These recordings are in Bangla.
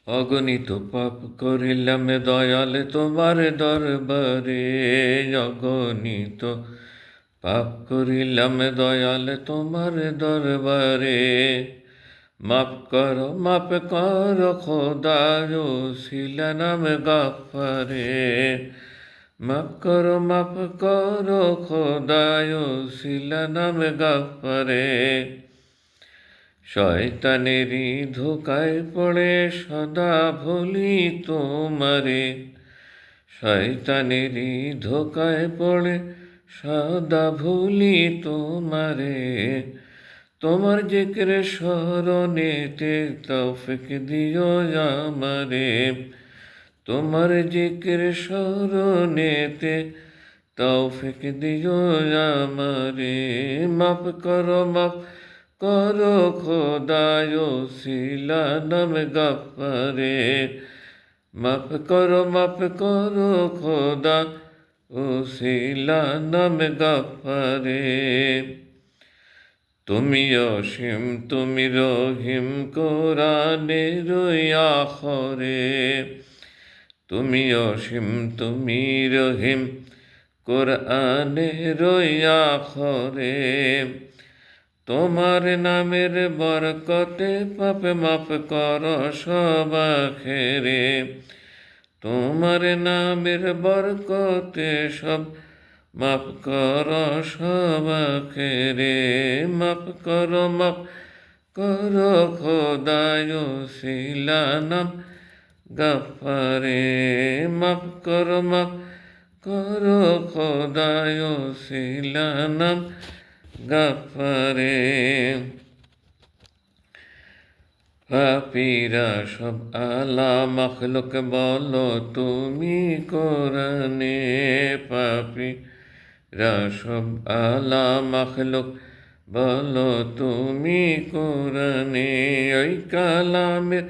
অগণিত পাপ করিলাম দয়াল তোমার দরবারে, অগণিত পাপ করিলাম দয়াল তোমার দরবারে। মাফ করো খোদায়ো শিলা নাম গাফারে। মাফ করো খোদায়ো শিলা নাম গাফারে। শয়তানেরই ধোকায় পড়ে সদা ভুলি তোমারে। শয়তানেরই ধোকায় পড়ে সদা ভুলি তোমারে। তোমার জিকির স্মরণেতে তৌফিক দিও আমারে। তোমার জিকির স্মরণেতে তৌফিক দিও আমারে। মাফ করো খোদায়ো শিলা নাম গাফারে। মাফ করো খোদা ও শিলা নাম গাফারে। তুমি অসীম তুমি রহিম কোরআনের আখরে। তুমি অসীম তুমি রহিম কোরআনের আখরে। তোমার নামের বরকতে পাপ মাফ কর সব আখেরে। তোমার নামের বরকতে সব মাফ কর সব আখেরে। মাফ করো খোদায়ো শিলা নাম গাফারে। মাফ করো খোদায়ো শিলা নাম গাফারে। পাপীরা সব আলা মখলুক বলো তুমি কোরআনে। পাপীরা সব আলা মখলুক বলো তুমি কোরআনে। ওই কালামের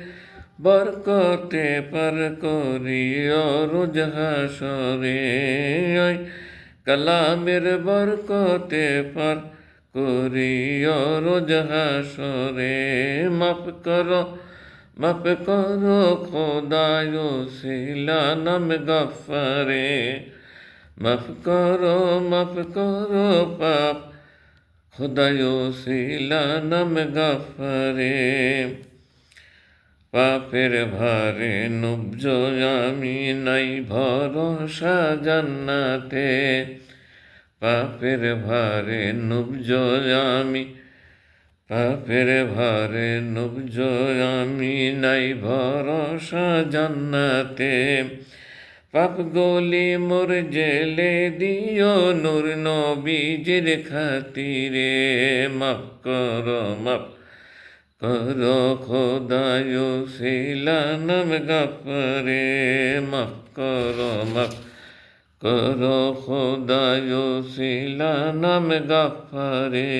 বরকতে পার করিও রোজ হাসরে। ওই কালামের বরকতে পার করিও রোজ হাসরে। মাফ করো খোদায়ো শিলা নাম গাফারে। মাফ করো পাপ খোদায়ো শিলা নাম গাফারে। পাপের ভারে নুবজ আমি নাই ভরসা জান্নাতে। পাপের ভারে নুবজ আমি পাপের ভারে নুবজ আমি নাই ভরসা জান্নাতে। পাপ গলি মোর জেলে দিও নূর নবীজির খাতিরে। মাফ করো খোদায়ো শিলা নাম গাফারে। মাফ করো খোদায়ো শিলা নাম গাফারে।